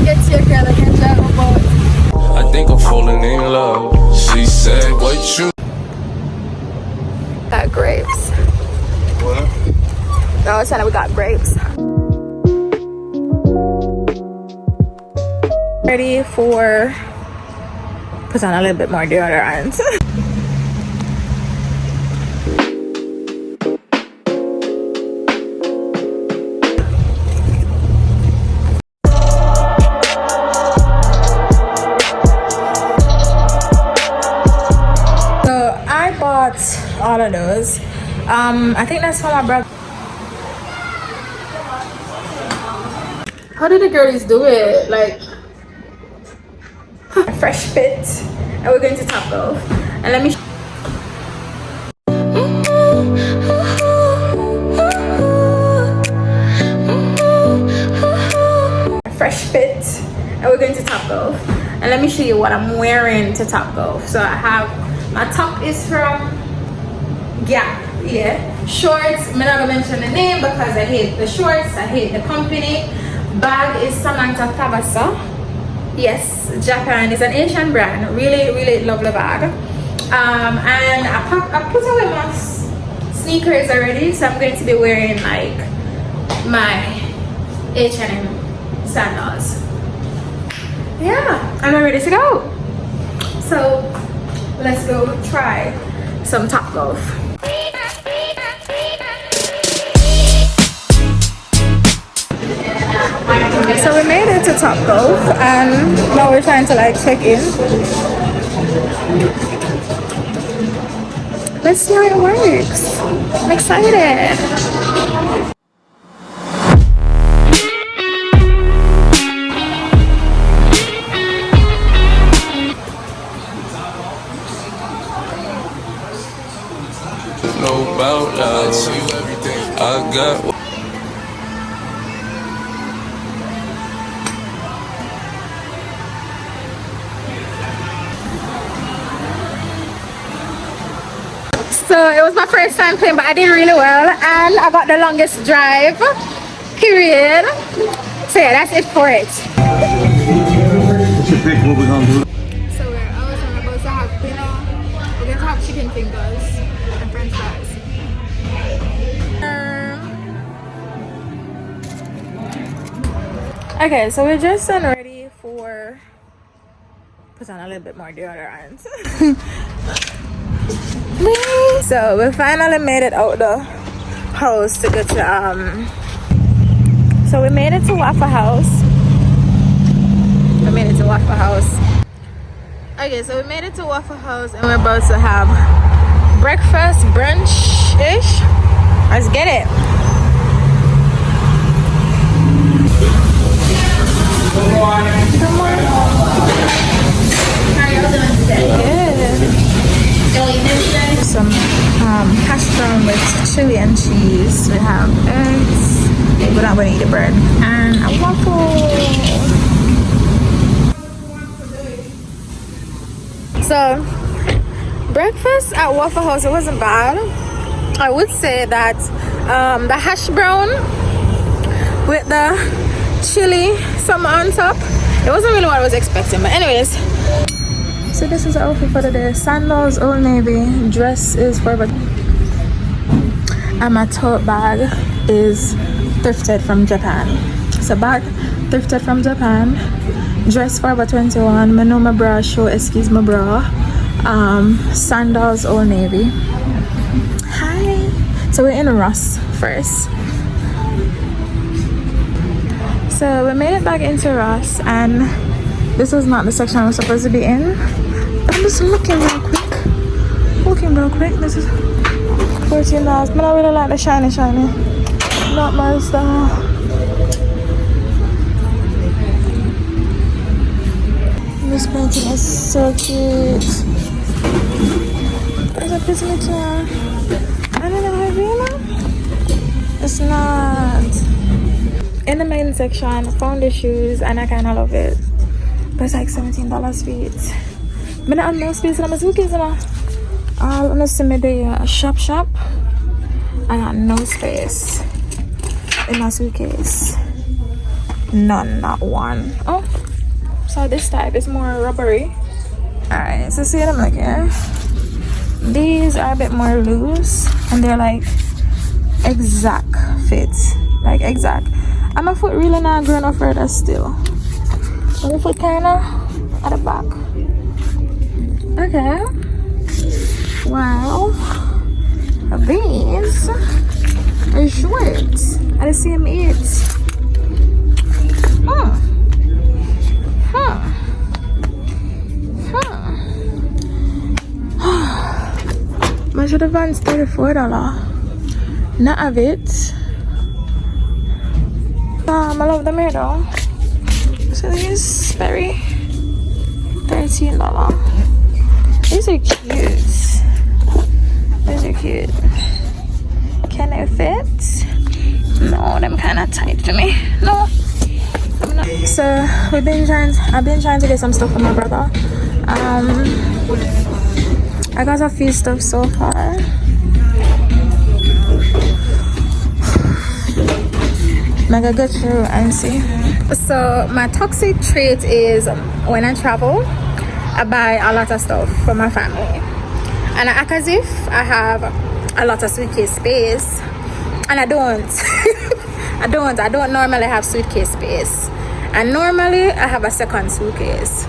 get to your girl and can drive about. I think I'm falling in love. She said, what you Got grapes. What? No, I was saying we got grapes. Ready for put on a little bit more deodorant. So I bought all of those. I think that's for my brother. How did the girlies do it? Like a fresh fit, and we're going to Top Golf. And let me fresh fit, and we're going to Top Golf. And let me show you what I'm wearing to Top Golf. So I have my top is from Gap, yeah. Shorts, I'm not gonna mention the name because I hate the shorts, I hate the company. Bag is Samantha Tabasa. Yes, Japan is an Asian brand. Really lovely bag. And I put away my sneakers already, so I'm going to be wearing like my H&M sandals. Yeah, I'm ready to go. So let's go try some Top Golf. So we made it to Top Golf and now we're trying to like check in. Let's see how it works. I'm excited. know about love. I got. So it was my first time playing, but I did really well and I got the longest drive, period. So yeah, that's it for it. What we're gonna do? So we're about to have dinner. We're going to have chicken fingers and french fries. Okay, so we're just done ready for put on a little bit more deodorant. So we finally made it out the house to go to so we made it to Waffle House. Okay, so we made it to Waffle House and we're about to have breakfast, brunch-ish. Let's get it. Good morning. How are y'all doing today? Good. Some hash brown with chili and cheese. We have eggs. We're not going to eat the bread. And a waffle. So, breakfast at Waffle House, it wasn't bad. I would say that the hash brown with the chili, some on top, it wasn't really what I was expecting. But anyways, so this is the outfit for the day. Sandals, Old Navy. Dress is for and my tote bag is thrifted from Japan. So bag thrifted from Japan. Dress Forever 21. My know my bra show excuse my bra. Sandals, Old Navy. Hi. So we're in Ross first. So we made it back into Ross and this was not the section I was supposed to be in. I'm just looking real quick. This is $14. I don't really like the shiny. Not my style. This painting is so cute. It's a pretty little. I don't know how really. It's not. In the main section, I found the shoes and I kind of love it. But it's like $17 feet. But I have no space in my suitcase. All on the same day, shop. I got no space in my suitcase. none, not one. Oh, so this type is more rubbery. Alright, so see what I'm looking. These are a bit more loose and they're like exact fit, like exact. And my foot really not growing no further still. My foot kinda at the back. Okay. Wow. These are short at the same age. Measure the Vans $34. Not have it. I love them here though. So these very $13. These are cute. These are cute. Can it fit? No, them kind of tight for me. No. So I've been trying to get some stuff for my brother. I got a few stuff so far. I'm gonna go through and see. So my toxic trait is when I travel, I buy a lot of stuff for my family, and I act as if I have a lot of suitcase space, and I don't. I don't normally have suitcase space, and normally I have a second suitcase.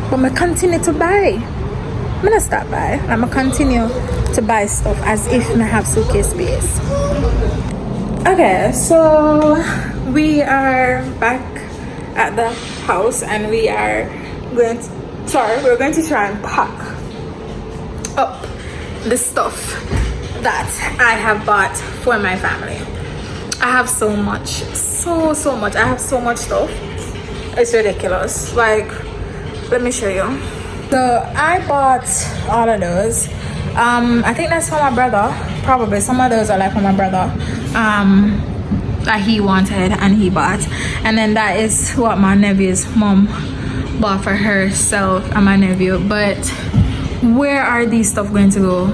But I continue to buy. I'm gonna stop buy. I'm gonna continue to buy stuff as if I have suitcase space. Okay, so we are back at the house and we are going to, we're going to try and pack up the stuff that I have bought for my family. I have so much, so much. I have so much stuff. It's ridiculous. Like, let me show you. So I bought all of those. I think that's for my brother. Probably some of those are like for my brother. That he wanted and he bought. And then that is what my nephew's mom bought for herself and my nephew. But where are these stuff going to go?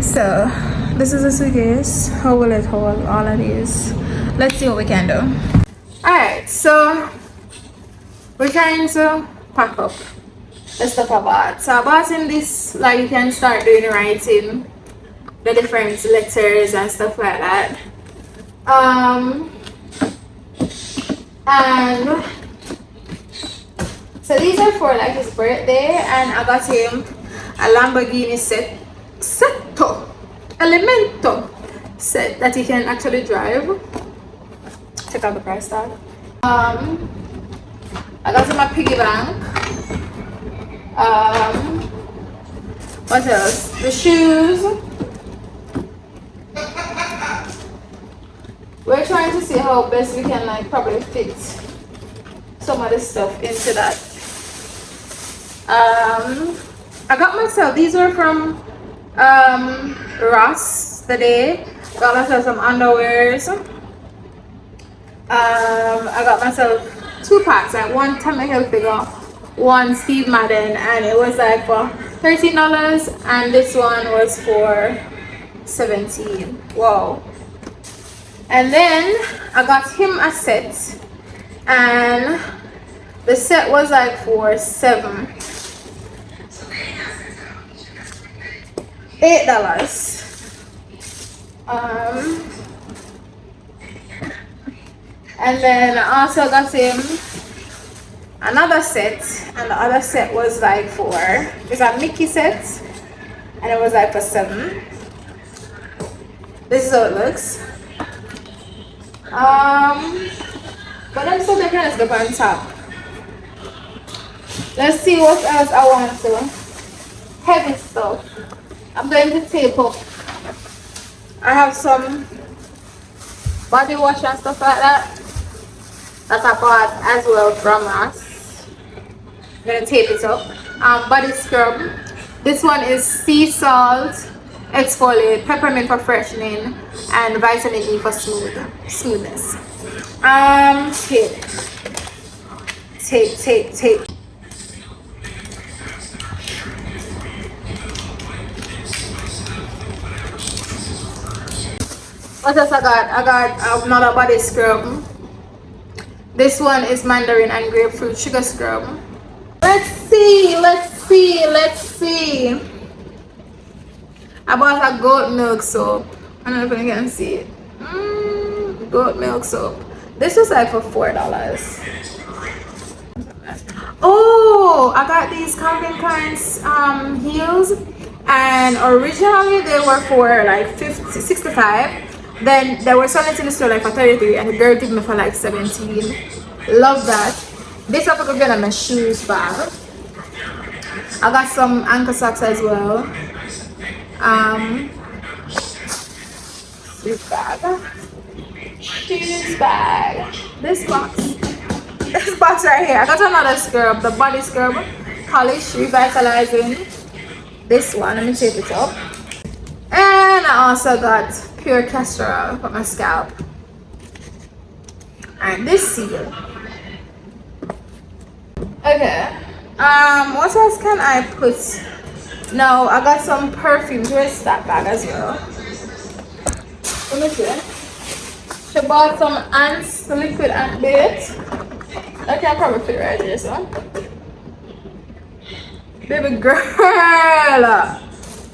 So this is a suitcase. How will it hold all of these? Let's see what we can do. Alright, so we're trying to pack up the stuff I bought. So I bought in this, like you can start doing writing the different letters and stuff like that. And so these are for like his birthday, and I got him a Lamborghini Elemento set that he can actually drive. Check out the price tag. I got him a piggy bank. What else? The shoes. We're trying to see how best we can like probably fit some of the stuff into that. I got myself, these were from Ross today. Got myself some underwears. I got myself 2 packs, like one Tommy Hilfiger, one Steve Madden, and it was like for $13, and this one was for $17. Wow. And then I got him a set, and the set was like for $8. And then I also got him another set, and the other set was like for, it's a Mickey set, and it was like for $7. This is how it looks. But I'm still making this go on top. Let's see what else I want to. Heavy stuff. I'm going to tape up. I have some body wash and stuff like that I bought as well from us. I'm gonna tape it up. Body scrub. This one is sea salt, exfoliate, peppermint for freshening, and vitamin E for smoothness. Tape. What else I got? I got another body scrub. This one is mandarin and grapefruit sugar scrub. Let's see. I bought a goat milk soap. I don't know if you can see it. Goat milk soap. This was like for $4. Oh, I got these Calvin Klein's heels, and originally they were for like 65. Then they were selling it in the store like for 33, and the girl gave me for like 17. Love that. This up again on my shoes bag. I got some ankle socks as well. Shoes bag. This box right here. I got another scrub, the body scrub, polish revitalizing. This one, let me take it up. And I also got pure castor oil for my scalp. And this seal. Okay. What else can I put? No, I got some perfumes. Where's that bag as well? Let me see. She bought some ants, liquid ant bait. I can probably fit right here, so. Baby girl.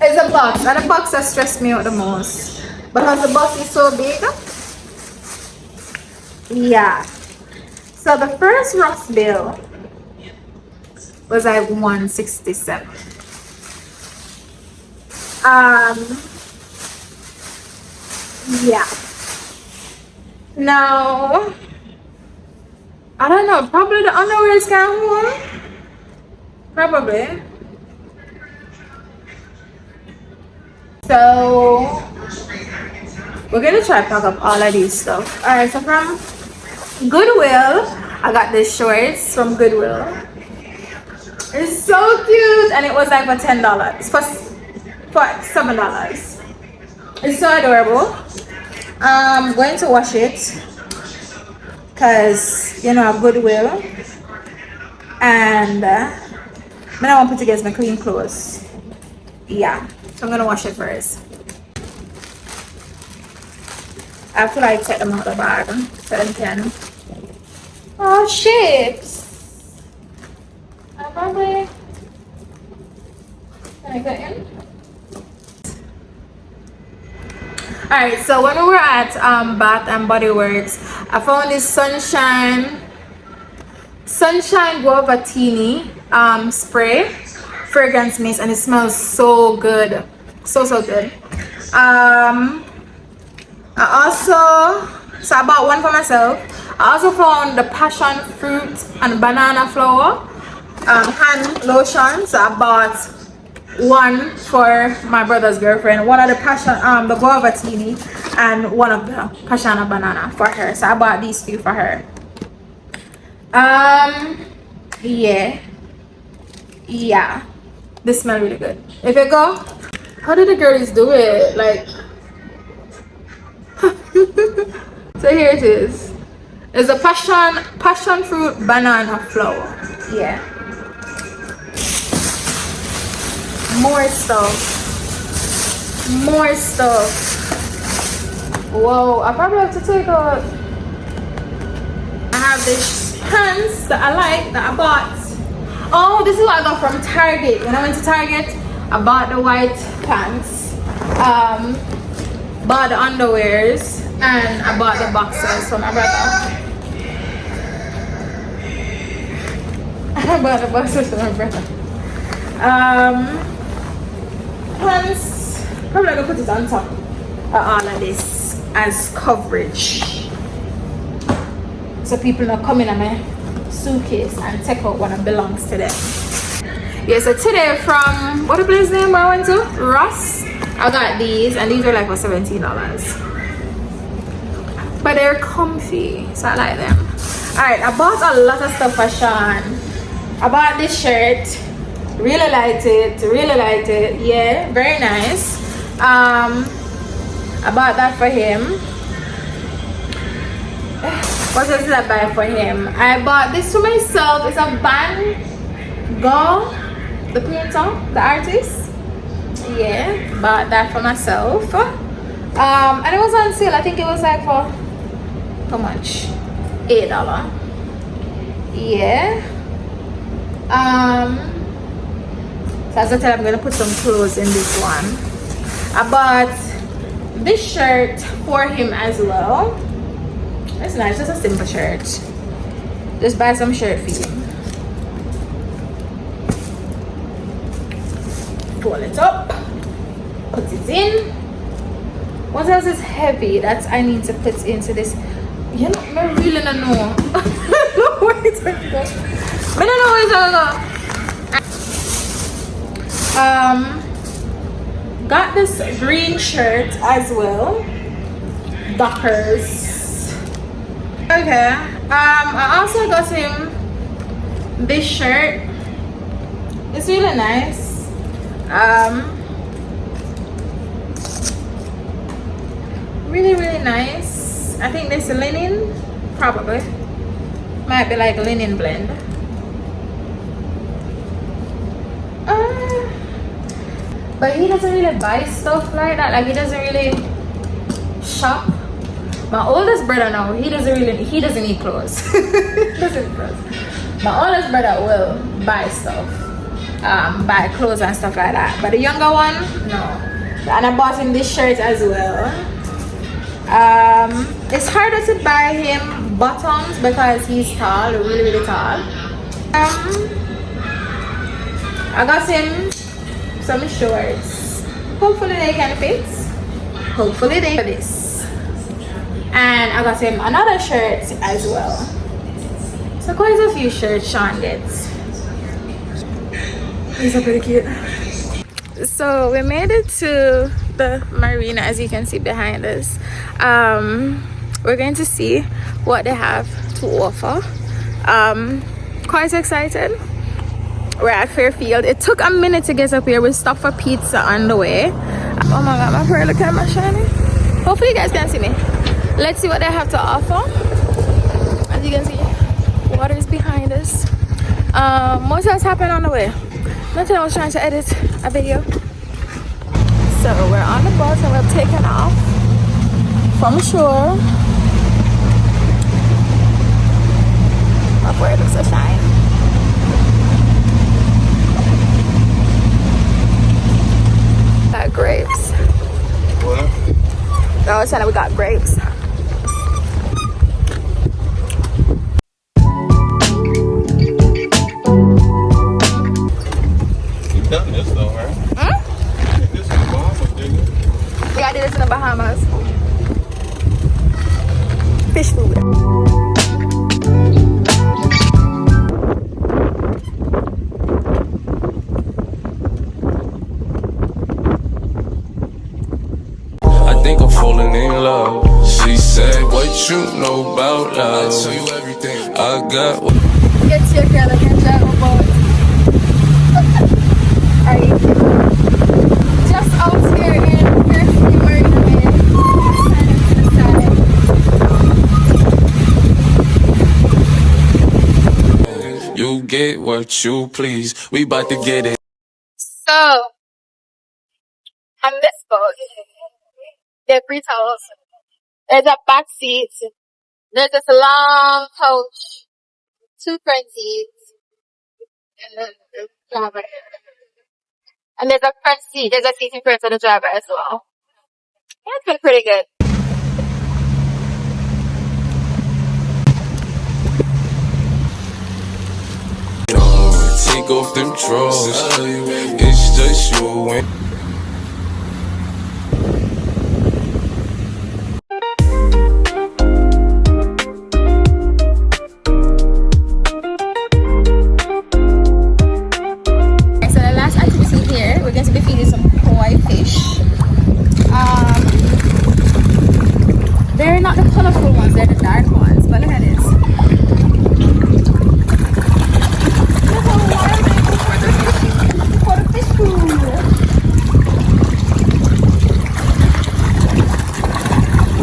It's a box, and the box that stressed me out the most. Because the box is so big. Yeah. So the first Ross bill was like $167. Yeah. Now, I don't know, probably the underwear is kind of warm. Probably. So, we're gonna try to pack up all of these stuff. Alright, so from Goodwill, I got this shorts from Goodwill. It's so cute, and it was like for $10. For $7. It's so adorable. I'm going to wash it because you know I'm Goodwill, and I want to put together my clean clothes. Yeah, so I'm gonna wash it first. I have to like take them out of the bag so I can. Oh shit! I probably can I get in? Alright, so when we were at Bath and Body Works, I found this Sunshine Guava Teeny spray fragrance mist, and it smells so good, so good. So I bought one for myself. I also found the passion fruit and banana flower hand lotion, so I bought one for my brother's girlfriend, one of the passion the guava teeny, and one of the passion banana for her. So I bought these two for her. Yeah, this smell really good. If you go, how did the girls do it? Like so here it is. It's a passion fruit banana flower. Yeah. More stuff. Whoa, I probably have to take out. I have this pants that I like that I bought. Oh, this is what I got from Target. When I went to Target, I bought the white pants, bought the underwears, and I bought the boxers for my brother. I bought the boxers for my brother. Pants, probably gonna put it on top of all of this as coverage, so people not come in on my suitcase and take out what belongs to them. Yeah, so today from what the place name I went to, Ross, I got these, and these are like for $17, but they're comfy, so I like them. All right, I bought a lot of stuff for Sean. I bought this shirt. Really liked it. Yeah, very nice. I bought that for him. What else did I buy for him? I bought this for myself. It's a Van Gogh, the painter, the artist. Yeah, bought that for myself. And it was on sale. I think it was like for how much? $8. Yeah. So as I said, I'm gonna put some clothes in this one. I bought this shirt for him as well. It's nice, just a simple shirt. Just buy some shirt for him. Pull it up, put it in. What else is heavy that I need to put into this? You know, I really don't know. Where it's going to go. I don't know where it's going to go. Got this green shirt as well. Dockers. Okay. I also got him this shirt. It's really nice. Really nice. I think this is linen, probably. Might be like a linen blend. But he doesn't really buy stuff like that. Like he doesn't really shop. My oldest brother now, he doesn't need clothes. My oldest brother will buy stuff. Buy clothes and stuff like that. But the younger one, no. And I bought him this shirt as well. It's harder to buy him bottoms because he's tall, really tall. I got him some shorts. Hopefully they can fit. Hopefully they fit this. And I got him another shirt as well. So quite a few shirts Sean gets. These are pretty cute. So we made it to the marina, as you can see behind us. We're going to see what they have to offer. Quite excited. We're at Fairfield. It took a minute to get up here. We stopped for pizza on the way. Oh my god, my hair, look at my shiny. Hopefully you guys can see me. Let's see what they have to offer. As you can see, water is behind us. What else happened on the way? Nothing. I was trying to edit a video. So we're on the bus and we're taking off from shore. My forehead looks so shine. Got grapes. What? I was saying we got grapes. You've done this though, right? This is Bahamas, didn't you? Yeah, I did this in the Bahamas. Fish food. I think I'm falling in love. She said, what you know about love? I tell you everything. I got what. Get your girl again, chat about. Alright. Just out here in Fairfield Marina Bay. You get what you please. We bout to get it. So, on this boat, there are 3 towels. There's a back seat. There's this long couch. 2 front seats. And then the driver. And there's a front seat. There's a seat in front of the driver as well. Yeah, it's been pretty good. Take off them drawers. It's just you and So the last activity here, we're going to be feeding some koi fish. They're not the colorful ones, they're the dark ones. But look at this. Look how wild they go for the fish food.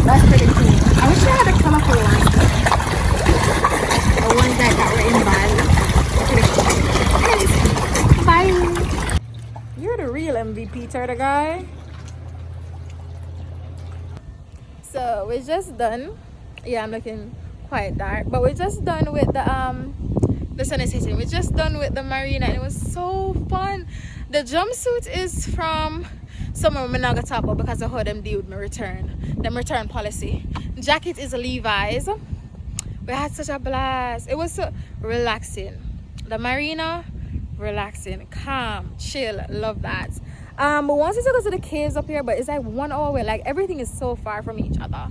That's pretty cool. I wish I had the colorful ones. The ones that were in Bali. Pretty cool. Bye. You're the real MVP, turtle guy. we're just done. Yeah, I'm looking quite dark, but we're just done with the sun is hitting. We're just done with the marina, and it was so fun. The jumpsuit is from somewhere I'm not gonna talk about because I heard them deal with my return policy. Jacket is a Levi's. We had such a blast. It was so relaxing. The marina, relaxing, calm, chill. Love that. We wanted to go to the caves up here, but it's like 1 hour away. Like everything is so far from each other.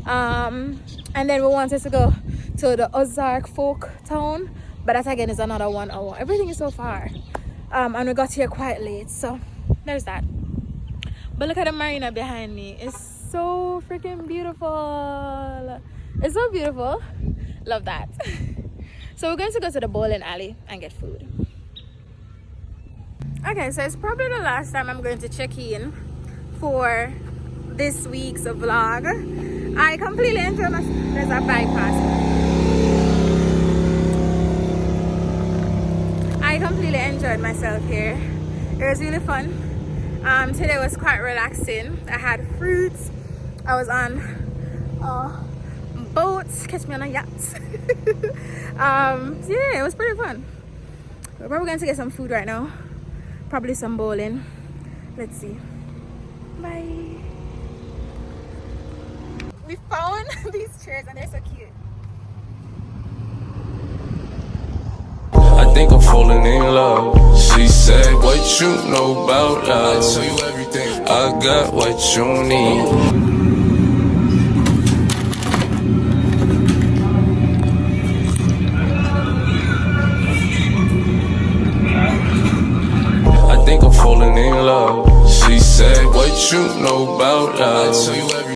And then we wanted to go to the Ozark folk town, but that again is another 1 hour. Everything is so far. And we got here quite late, so there's that. But look at the marina behind me. It's so freaking beautiful. It's so beautiful. Love that. So we're going to go to the bowling alley and get food. Okay, so it's probably the last time I'm going to check in for this week's vlog. I completely enjoyed my... There's a bypass. I completely enjoyed myself here. It was really fun. Today was quite relaxing. I had fruits. I was on boats. Catch me on a yacht. Yeah, it was pretty fun. We're probably going to get some food right now. Probably some bowling. Let's see. Bye. We found these chairs and they're so cute. I think I'm falling in love. She said, what you know about love? I tell you everything. I got what you need. I think I'm falling in love. She said, what you know about love? I tell you everything.